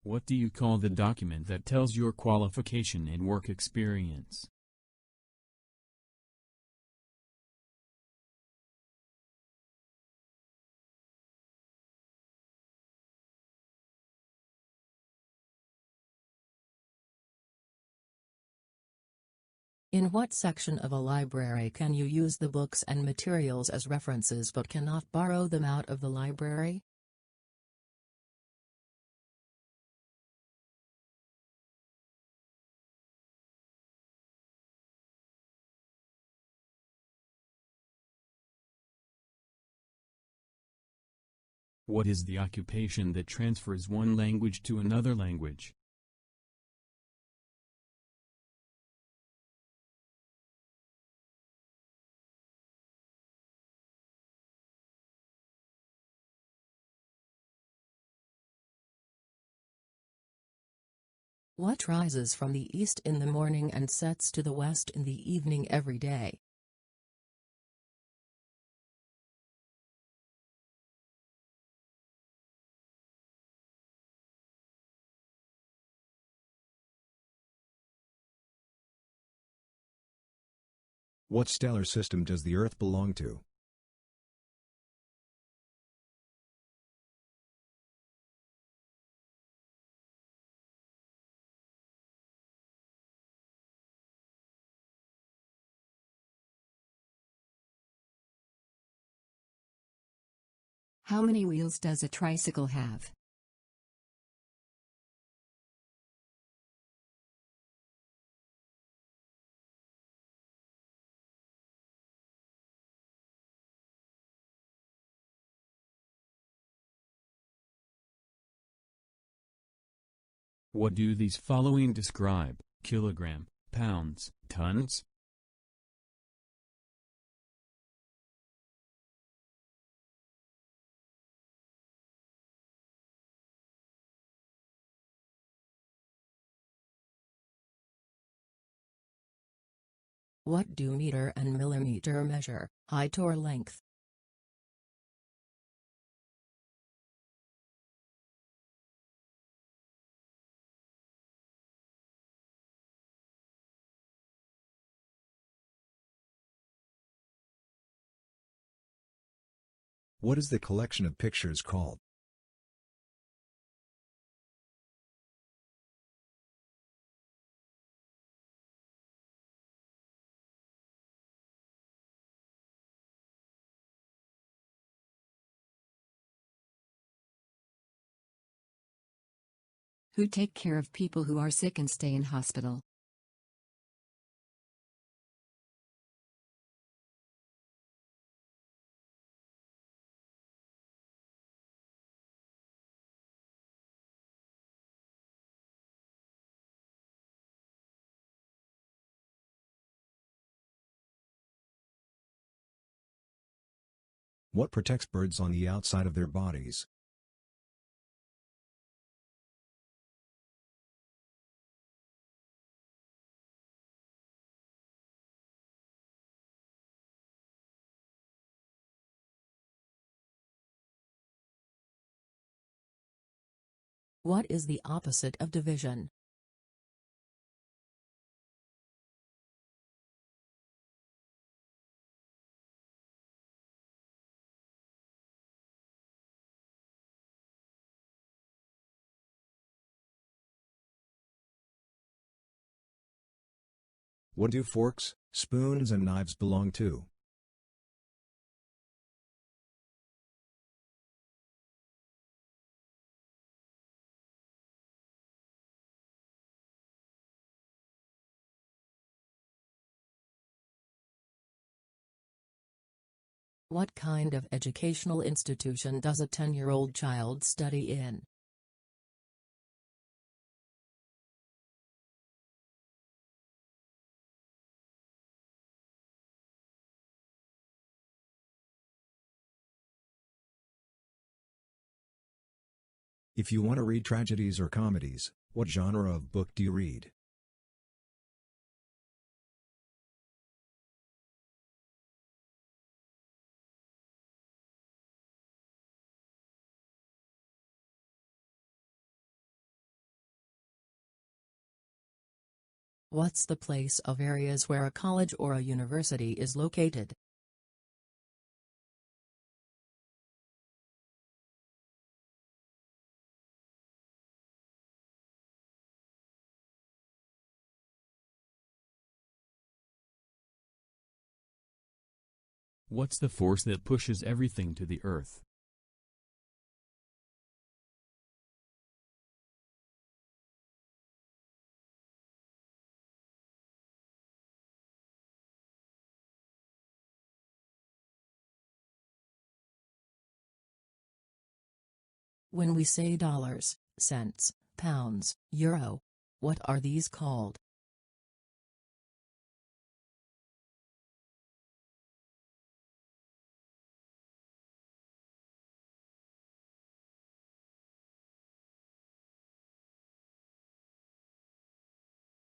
What do you call the document that tells your qualification and work experience? In what section of a library can you use the books and materials as references but cannot borrow them out of the library? What is the occupation that transfers one language to another language? What rises from the east in the morning and sets to the west in the evening every day? What stellar system does the Earth belong to? How many wheels does a tricycle have? What do these following describe? Kilogram, pounds, tons? What do meter and millimeter measure, height or length? What is the collection of pictures called? Who take care of people who are sick and stay in hospital? What protects birds on the outside of their bodies? What is the opposite of division? What do forks, spoons and knives belong to? What kind of educational institution does a 10-year-old child study in? If you want to read tragedies or comedies, what genre of book do you read? What's the place of areas where a college or a university is located? What's the force that pushes everything to the earth? When we say dollars, cents, pounds, euro, what are these called?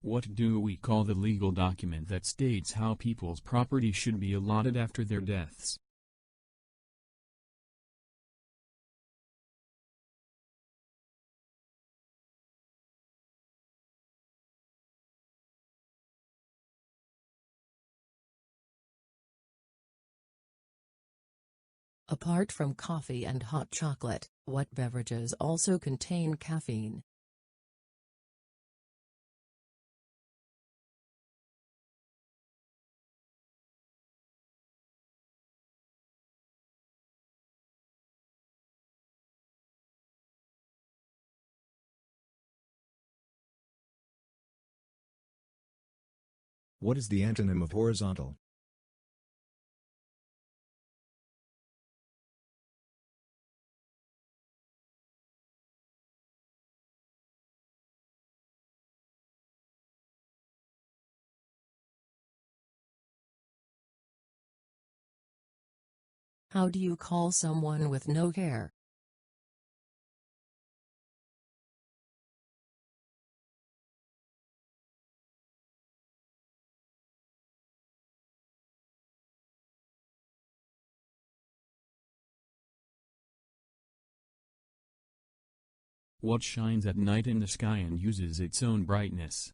What do we call the legal document that states how people's property should be allotted after their deaths? Apart from coffee and hot chocolate, what beverages also contain caffeine? What is the antonym of horizontal? How do you call someone with no hair? What shines at night in the sky and uses its own brightness?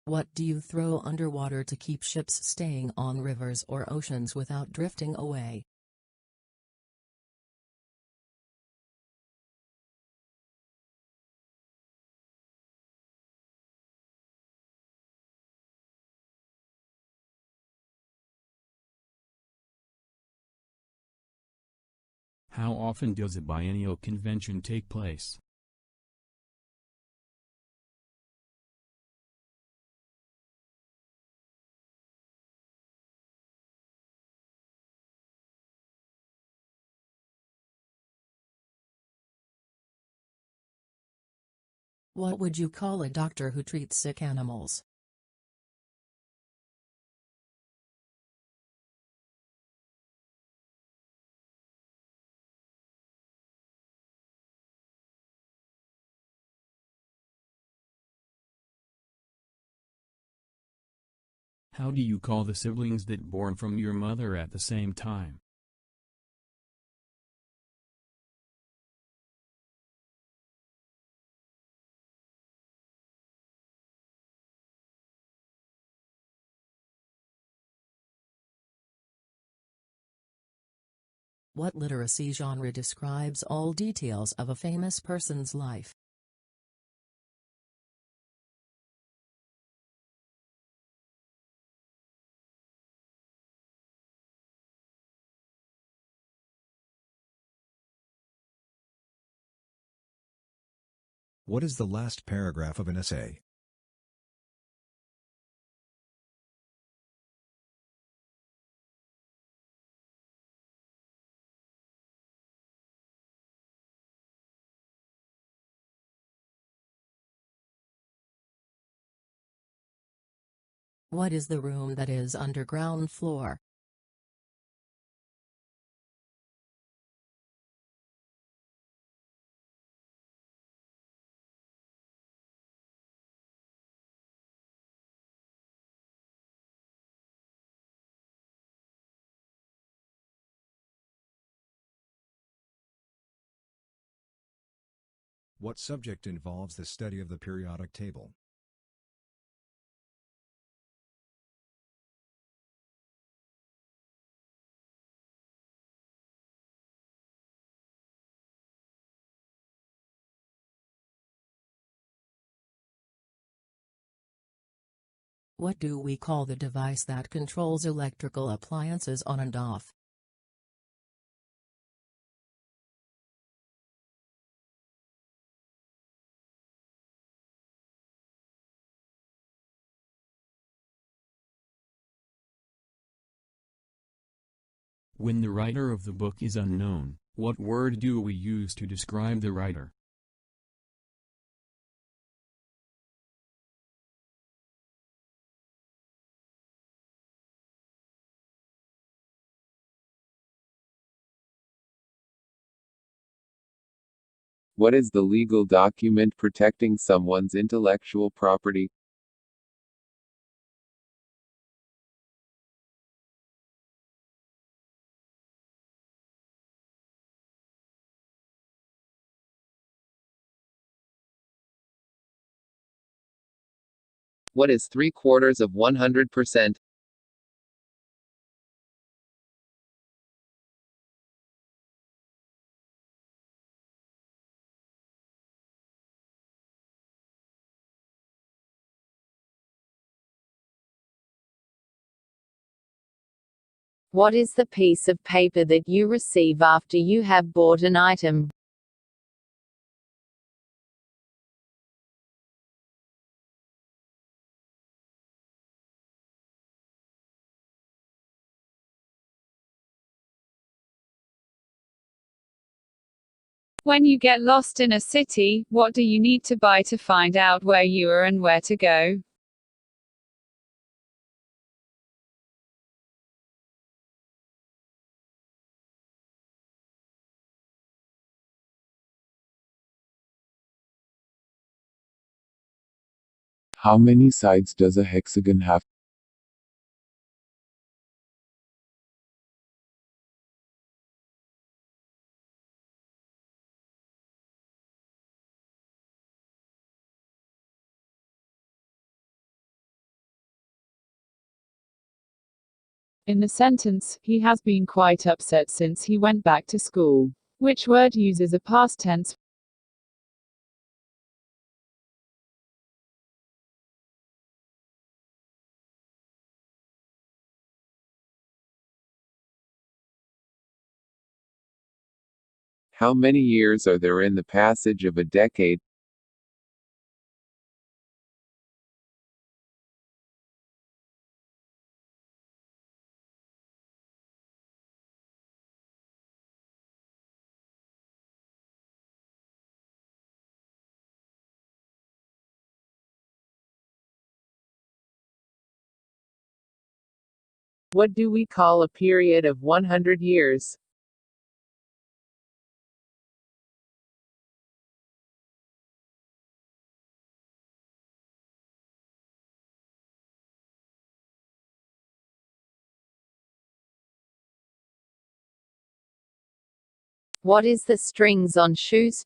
What do you throw underwater to keep ships staying on rivers or oceans without drifting away? How often does a biennial convention take place? What would you call a doctor who treats sick animals? How do you call the siblings that born from your mother at the same time? What literacy genre describes all details of a famous person's life? What is the last paragraph of an essay? What is the room that is underground floor? What subject involves the study of the periodic table? What do we call the device that controls electrical appliances on and off? When the writer of the book is unknown, what word do we use to describe the writer? What is the legal document protecting someone's intellectual property? What is 3/4 of 100%? What is the piece of paper that you receive after you have bought an item? When you get lost in a city, what do you need to buy to find out where you are and where to go? How many sides does a hexagon have? In the sentence, he has been quite upset since he went back to school. Which word uses a past tense? How many years are there in the passage of a decade? What do we call a period of 100 years? What is the strings on shoes?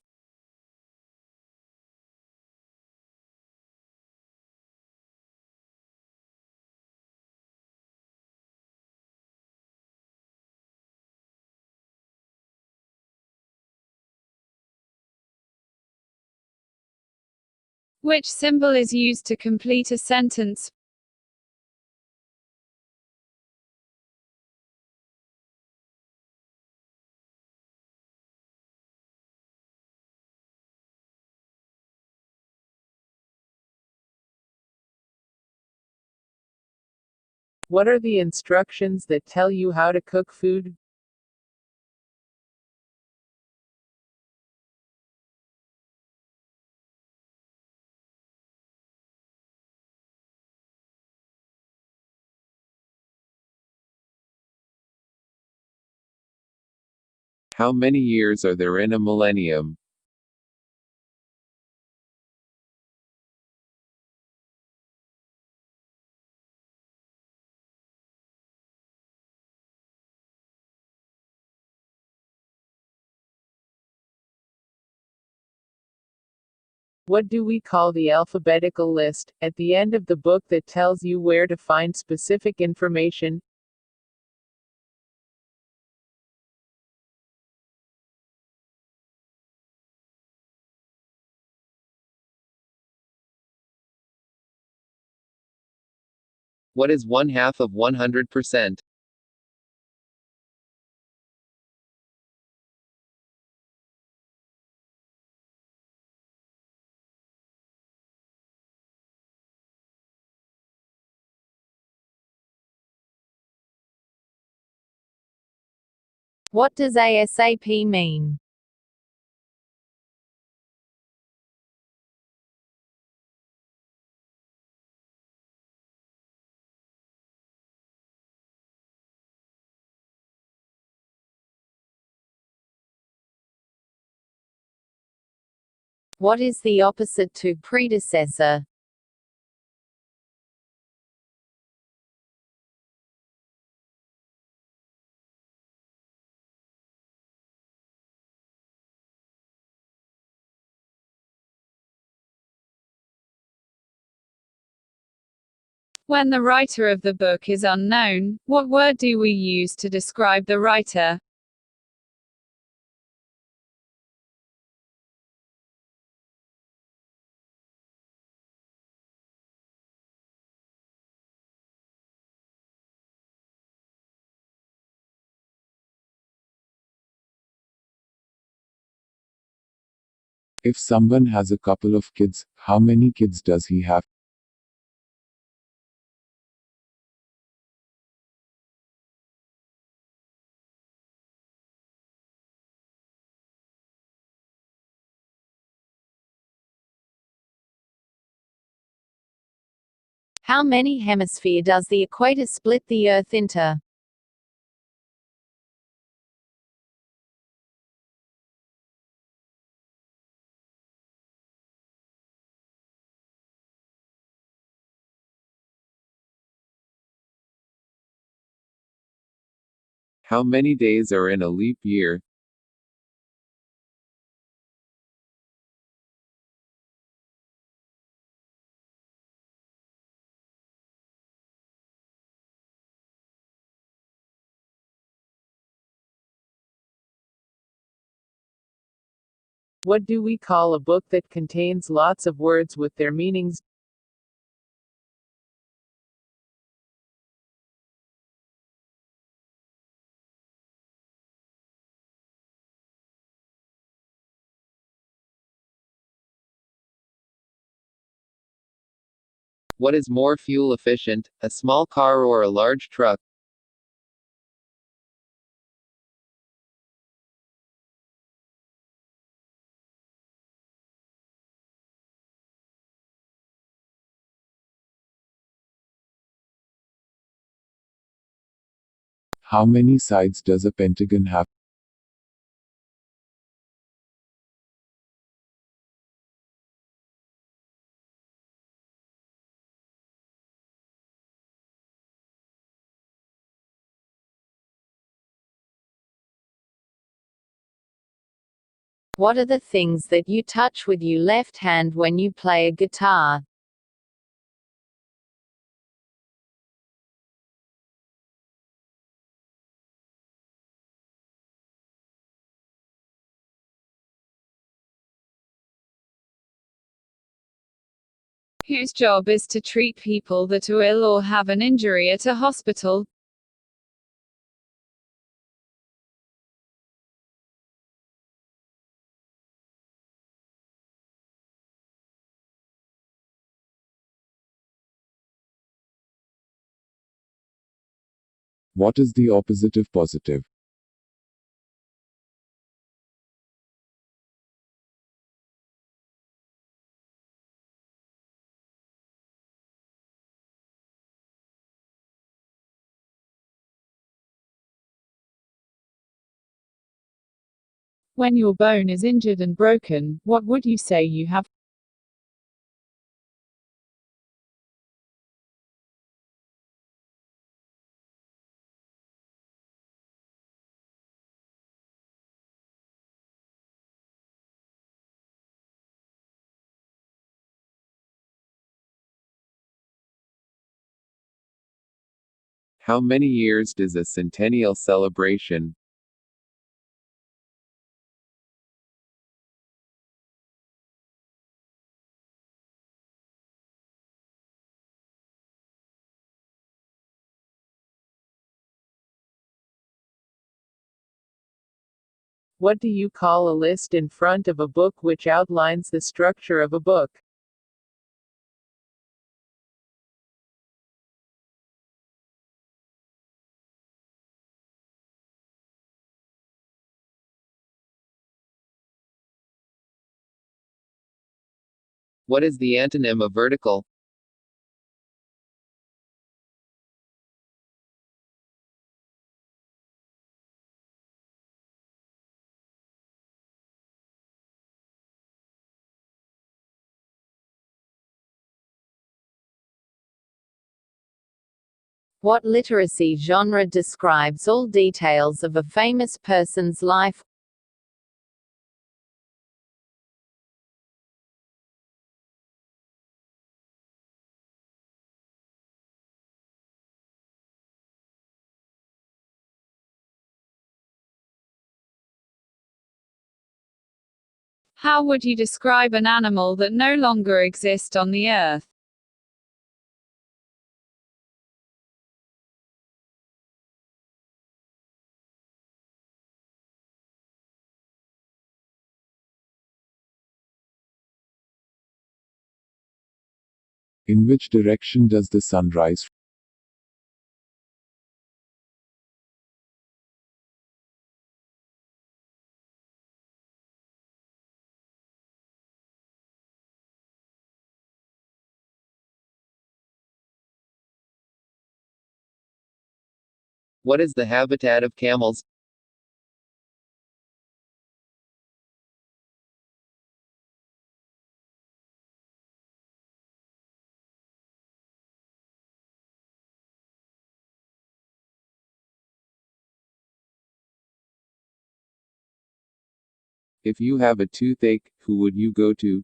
Which symbol is used to complete a sentence? What are the instructions that tell you how to cook food? How many years are there in a millennium? What do we call the alphabetical list at the end of the book that tells you where to find specific information? What is 1/2 of 100%? What does ASAP mean? What is the opposite to predecessor? When the writer of the book is unknown, what word do we use to describe the writer? If someone has a couple of kids, how many kids does he have? How many hemisphere does the equator split the Earth into? How many days are in a leap year? What do we call a book that contains lots of words with their meanings? What is more fuel efficient, a small car or a large truck? How many sides does a pentagon have? What are the things that you touch with your left hand when you play a guitar? Whose job is to treat people that are ill or have an injury at a hospital? What is the opposite of positive? When your bone is injured and broken, what would you say you have? How many years does a centennial celebration? What do you call a list in front of a book which outlines the structure of a book? What is the antonym of vertical? What literacy genre describes all details of a famous person's life? How would you describe an animal that no longer exists on the earth? In which direction does the sun rise? What is the habitat of camels? If you have a toothache, who would you go to?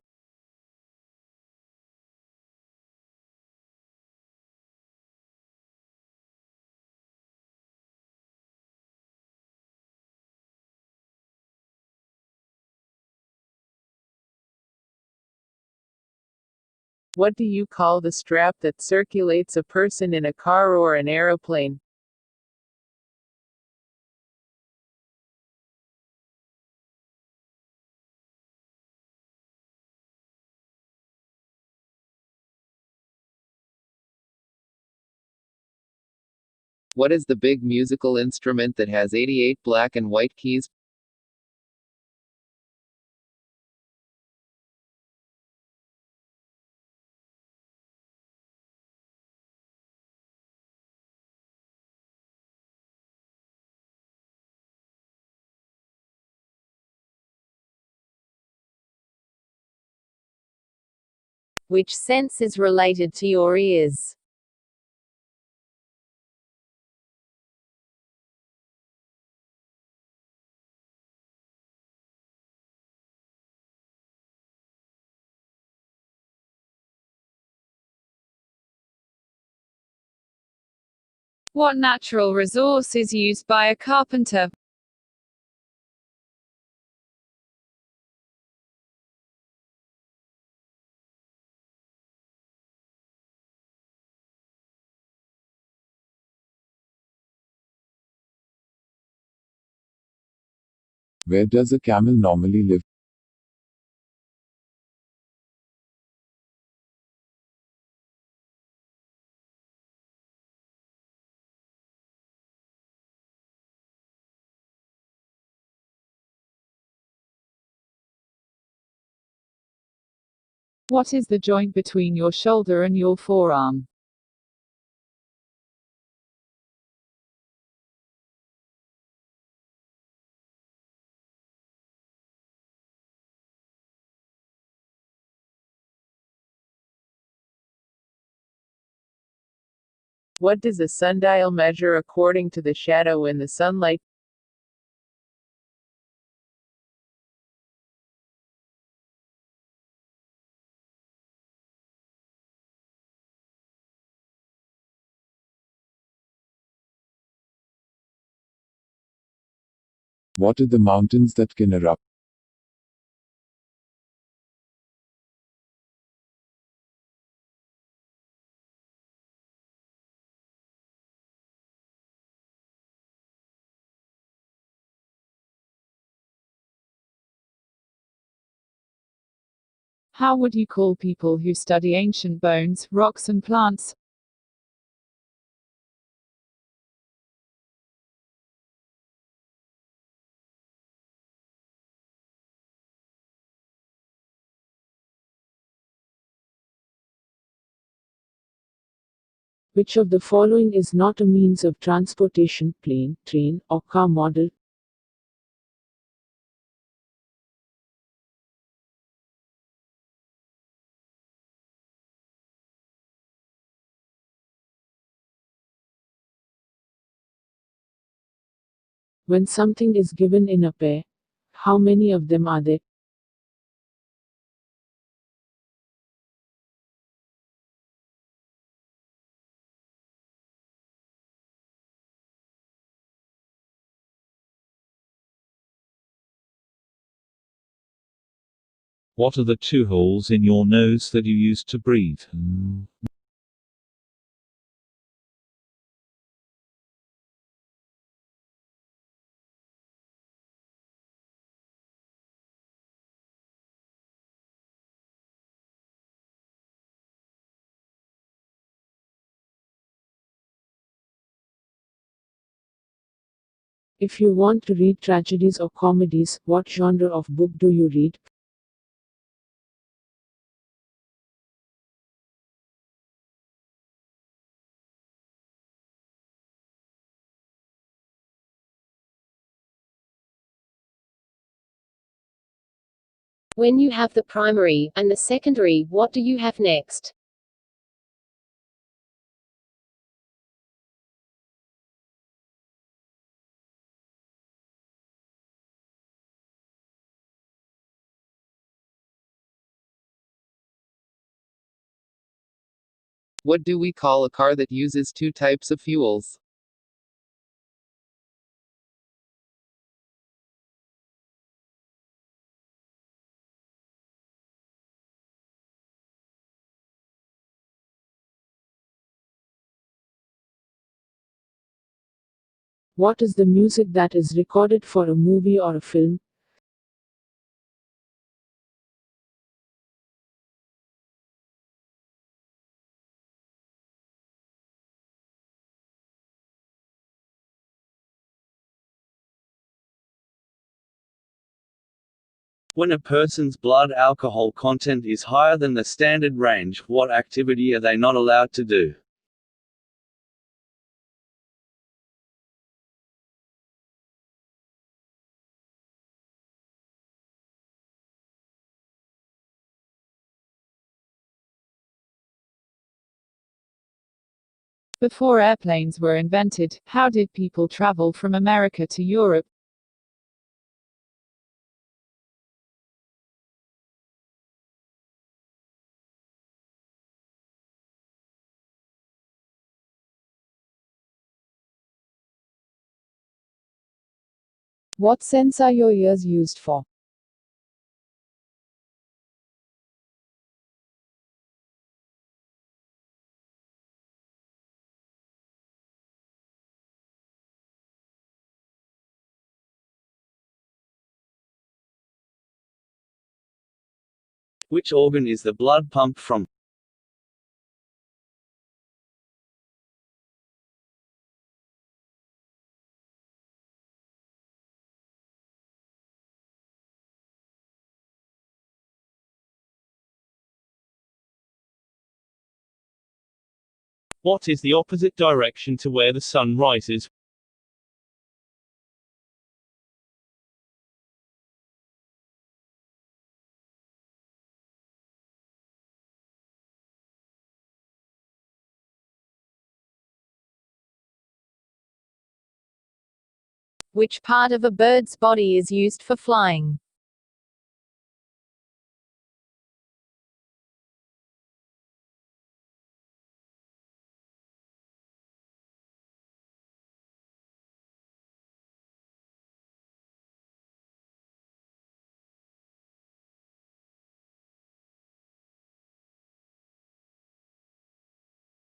What do you call the strap that circulates a person in a car or an aeroplane? What is the big musical instrument that has 88 black and white keys? Which sense is related to your ears? What natural resource is used by a carpenter? Where does a camel normally live? What is the joint between your shoulder and your forearm? What does a sundial measure according to the shadow in the sunlight? What are the mountains that can erupt? How would you call people who study ancient bones, rocks and plants? Which of the following is not a means of transportation: plane, train, or car model? When something is given in a pair, how many of them are there? What are the two holes in your nose that you use to breathe? If you want to read tragedies or comedies, what genre of book do you read? When you have the primary and the secondary, what do you have next? What do we call a car that uses two types of fuels? What is the music that is recorded for a movie or a film? When a person's blood alcohol content is higher than the standard range, what activity are they not allowed to do? Before airplanes were invented, how did people travel from America to Europe? What sense are your ears used for? Which organ is the blood pumped from? What is the opposite direction to where the sun rises? Which part of a bird's body is used for flying?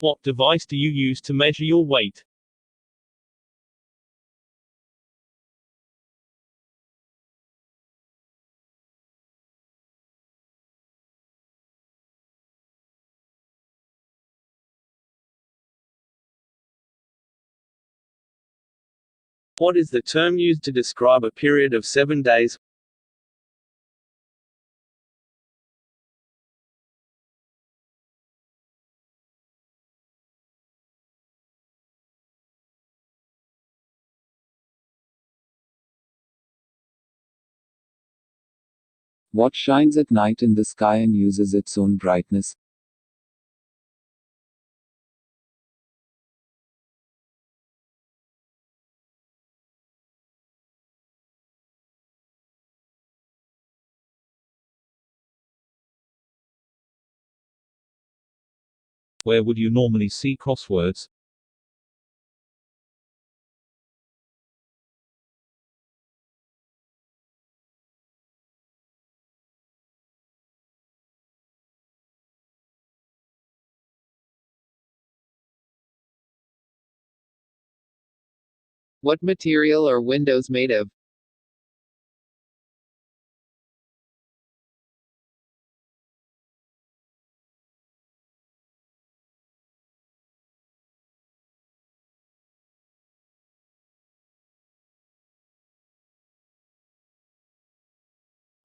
What device do you use to measure your weight? What is the term used to describe a period of 7 days? What shines at night in the sky and uses its own brightness? Where would you normally see crosswords? What material are windows made of?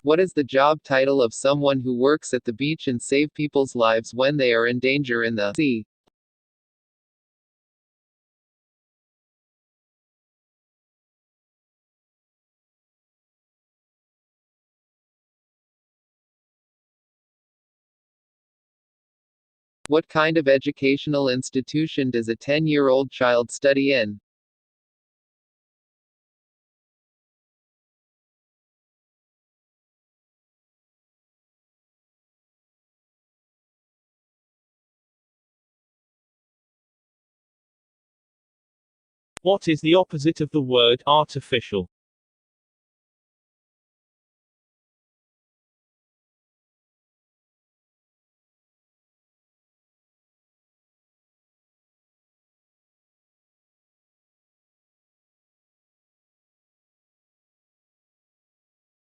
What is the job title of someone who works at the beach and save people's lives when they are in danger in the sea? What kind of educational institution does a 10-year-old child study in? What is the opposite of the word artificial?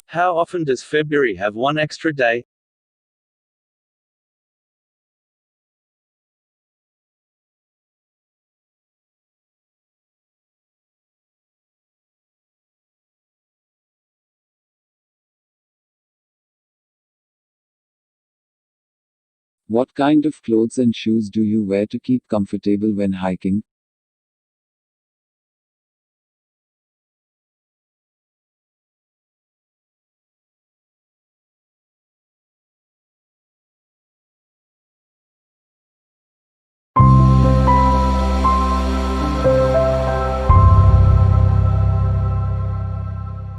How often does February have one extra day? What kind of clothes and shoes do you wear to keep comfortable when hiking?